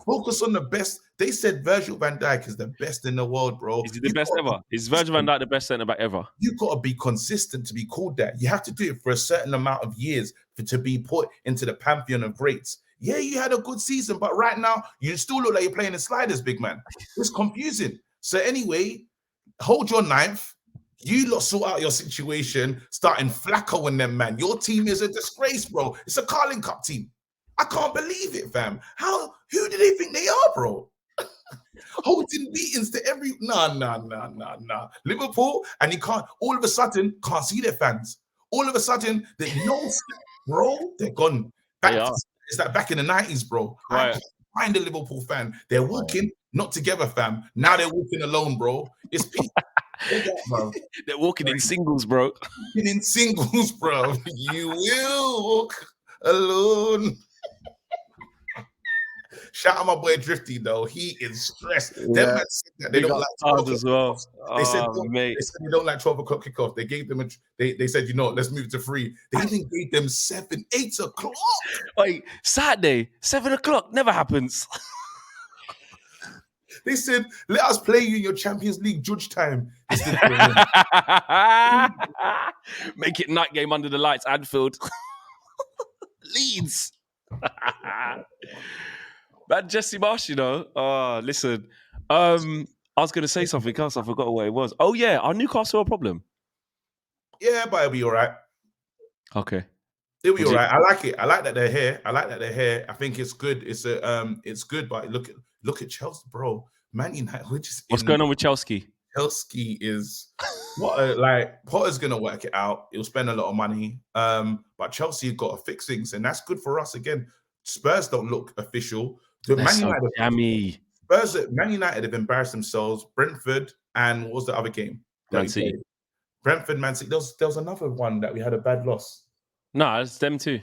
Focus on the best. They said Virgil van Dijk is the best in the world, bro. Is he the best ever? Is Virgil van Dijk the best centre back ever? You got to be consistent to be called that. You have to do it for a certain amount of years to be put into the pantheon of greats. Yeah, you had a good season, but right now you still look like you're playing in sliders, big man. It's confusing. So anyway, hold your ninth. You lot sort out your situation, starting Flacco and them, man. Your team is a disgrace, bro. It's a Carling Cup team. I can't believe it, fam. Who do they think they are, bro? Holding beatings to every nah. Liverpool, and you can't all of a sudden can't see their fans. All of a sudden, there's no bro, they're gone. It's like back in the 90s, bro. Right. I can't find a Liverpool fan. They're walking not together, fam. Now they're walking alone, bro. It's peak. They're walking in singles, bro. In singles, bro. You will walk alone. Shout out my boy Drifty, though. He is stressed. Them man said that they don't like 12 as well. They said they don't like 12 o'clock kickoff. They gave them they said, you know, let's move to 3. They even gave them 7, 8 o'clock. Wait, Saturday, 7 o'clock never happens. They said, let us play you in your Champions League judge time. Make it night game under the lights, Anfield. Leeds. Man, Jesse Marsh, you know. Oh, listen. I was going to say something else. I forgot what it was. Oh, yeah. Are Newcastle a problem? Yeah, but it'll be all right. Okay. It'll be all right. I like it. I like that they're here. I think it's good. It's good, but look at Chelsea, bro. Man United, what's going on with Chelsea? Chelsea is Potter's gonna work it out. He'll spend a lot of money. But Chelsea have got to fix things, and that's good for us. Again, Spurs don't look official. Man United have embarrassed themselves. Brentford and what was the other game? Man City. Brentford, Man City. There was another one that we had a bad loss. No, it's them too.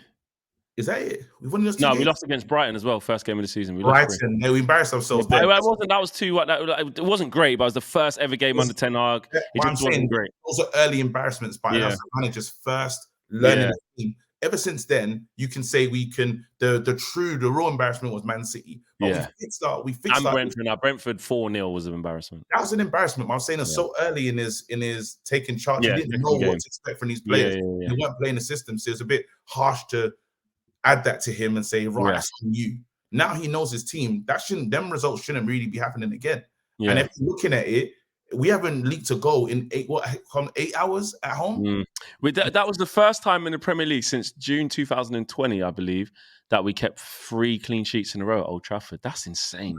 Is that it? We've won we lost against Brighton as well. First game of the season. We Brighton. We embarrassed ourselves. It wasn't great, but it was the first ever game under Ten Hag. It just wasn't great. Also, early embarrassments by us managers first learning the team. Ever since then, you can say the raw embarrassment was Man City. But we fixed and Brentford. Now Brentford 4-0 was an embarrassment. That was an embarrassment. I was saying it's so early in his taking charge. He didn't know what to expect from these players. He weren't playing the system, so it's a bit harsh to add that to him and say, right, that's on you. Now he knows his team. Them results shouldn't really be happening again. And if you're looking at it, We haven't leaked a goal in 8 hours at home. That was the first time in the Premier League since June 2020, I believe, that we kept 3 clean sheets in a row at Old Trafford. That's insane.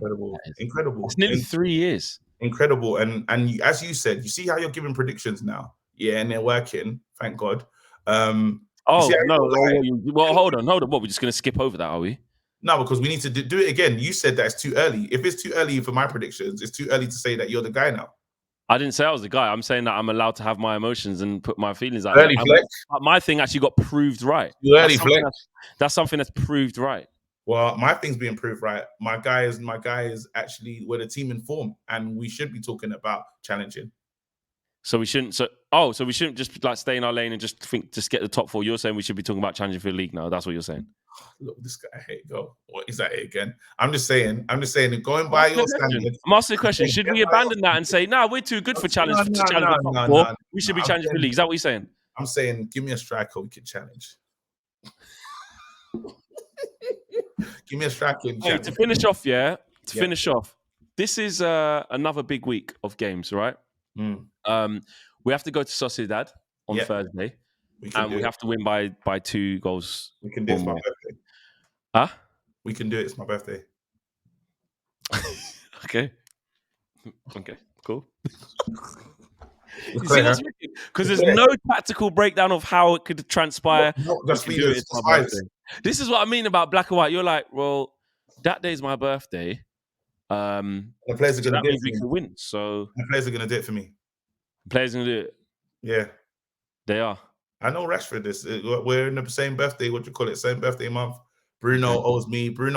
Incredible. It's nearly 3 years. Incredible. And as you said, you see how you're giving predictions now. Yeah, and they're working. Thank God. No. Well, hold on. What, we're just going to skip over that, are we? No, because we need to do it again. You said that it's too early. If it's too early for my predictions, it's too early to say that you're the guy now. I didn't say I was the guy. I'm saying that I'm allowed to have my emotions and put my feelings out early there. Flex. My thing actually got proved right. Early Flex. That's something that's proved right. Well, my thing's being proved right. My guy is actually with a team in form, and we should be talking about challenging. So we shouldn't. So we shouldn't just like stay in our lane and just get the top 4. You're saying we should be talking about challenging for the league now. That's what you're saying. Look, this guy, hey, go. What is that again? I'm just saying. Going by your standards. I'm asking the question. Should we abandon that and say, no, we're too good for challenge? No. We should be challenging for the league. Is that what you're saying? I'm saying, give me a striker we can challenge. Give me a striker. Hey, to finish off, finish off. This is another big week of games, right? We have to go to Sociedad on Thursday, and we have to win by 2 goals. We can do it. It's my birthday. Huh? We can do it. It's my birthday. Okay, cool. You see what's wicked? Because there's no tactical breakdown of how it could transpire. This is what I mean about black and white. You're like, well, that day's my birthday. The players are going to do it. We can win. So the players are going to do it for me. The players are going to do it. Yeah, they are. I know Rashford. We're in the same birthday. What do you call it? Same birthday month. Bruno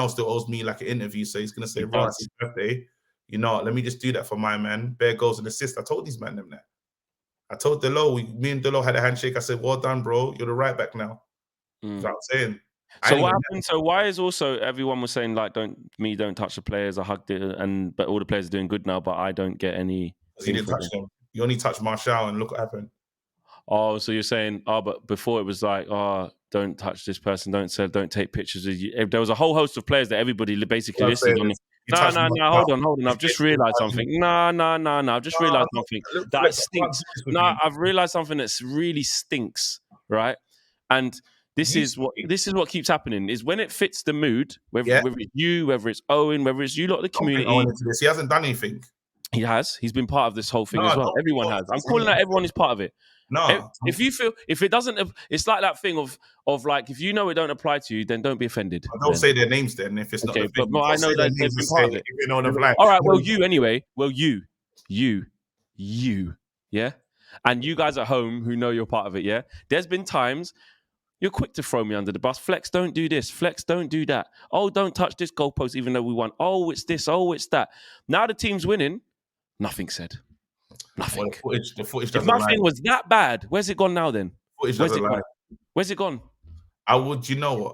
still owes me like an interview, so he's going to say, "Right, it's his birthday. You know, let me just do that for my man. Bare goals and assists." I told these men them that. I told Delo, me and Delo had a handshake. I said, "Well done, bro. You're the right back now." That's what I'm saying. So what happened? So why is also everyone was saying like, don't touch the players. I hugged it, but all the players are doing good now, but I don't get any. You didn't touch them. You only touched Martial, and look what happened. Oh, so you're saying, but before it was like, don't touch this person, don't take pictures of you. There was a whole host of players that everybody basically listed on. No, hold on. I've just realised something. No. I've just realised something that stinks. No, I've realised something that's really stinks, right? And this is what keeps happening is when it fits the mood, whether it's you, whether it's Owen, whether it's you lot, the community. He hasn't done anything. He has. He's been part of this whole thing as well. Everyone has. I'm calling out everyone is part of it. No. If you feel, if it doesn't, it's like that thing of like, if you know it don't apply to you, then don't be offended. Don't say their names then if it's not. Okay, but I know that they've been part of it. You know what I'm like. All right, well, you anyway. Well, you, yeah? And you guys at home who know you're part of it, yeah? There's been times you're quick to throw me under the bus. Flex, don't do this. Flex, don't do that. Oh, don't touch this goalpost even though we won. Oh, it's this. Oh, it's that. Now the team's winning. Nothing said. Nothing. Well, the footage if nothing was that bad, where's it gone now then? Where's it gone? I would,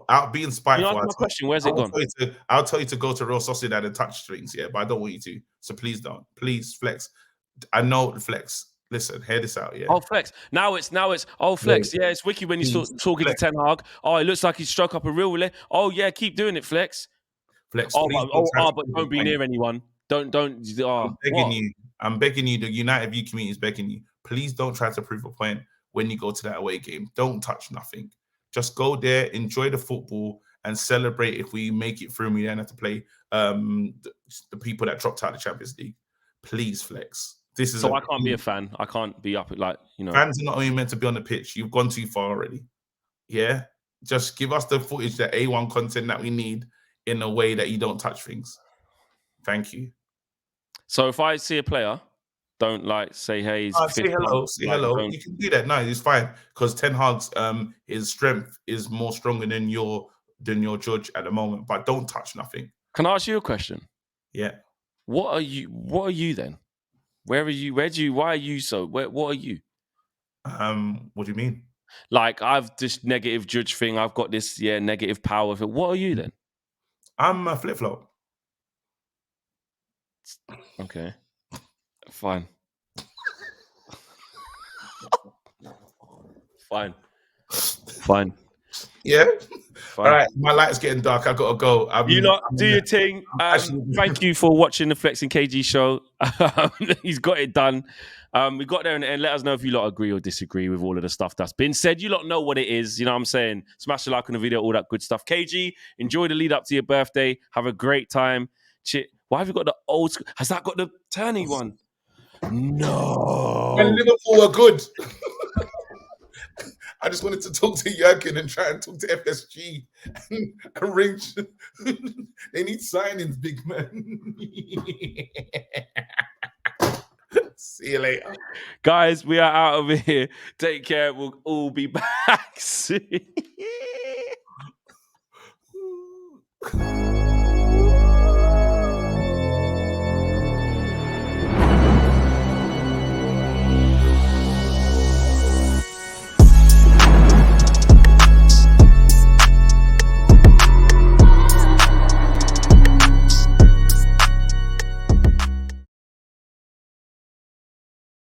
out being spiteful. You ask my question, where's it gone? I'll tell you to go to Real Sociedad and touch strings, but I don't want you to. So please don't. Please, Flex. I know, Flex. Listen, hear this out, Oh, Flex. Now it's Flex. Yeah, it's wicked when you start talking to Ten Hag. Oh, it looks like he struck up a real relay. Oh, yeah, keep doing it, Flex. Flex, but don't be near anyone. Don't. I'm begging you. The United View community is begging you. Please don't try to prove a point when you go to that away game. Don't touch nothing. Just go there, enjoy the football, and celebrate if we make it through. We don't have to play the people that dropped out of the Champions League. Please, Flex. This is I can't be a fan. I can't be up at Fans are not only meant to be on the pitch. You've gone too far already. Yeah, just give us the footage, the A1 content that we need in a way that you don't touch things. Thank you. So if I see a player, don't say, hey, say hello. Say hello. You can do that. No, it's fine because Ten Hag's his strength is more stronger than your judge at the moment. But don't touch nothing. Can I ask you a question? Yeah. What are you then? Where are you? Why are you so? What are you? What do you mean? Like I've this negative judge thing. I've got this negative power. What are you then? I'm a flip-flop. Okay. Fine. Fine. Yeah. Fine. All right, my light's getting dark. I gotta go. You lot do your thing. Actually, Thank you for watching the Flex and KG show. He's got it done. We got there and let us know if you lot agree or disagree with all of the stuff that's been said. You lot know what it is. You know what I'm saying? Smash the like on the video, all that good stuff. KG, enjoy the lead up to your birthday. Have a great time. Why have you got the old school? Has that got the turny one? No. And Liverpool were good. I just wanted to talk to Jurgen and try and talk to FSG and arrange. They need signings, big man. See you later. Guys, we are out of here. Take care. We'll all be back soon.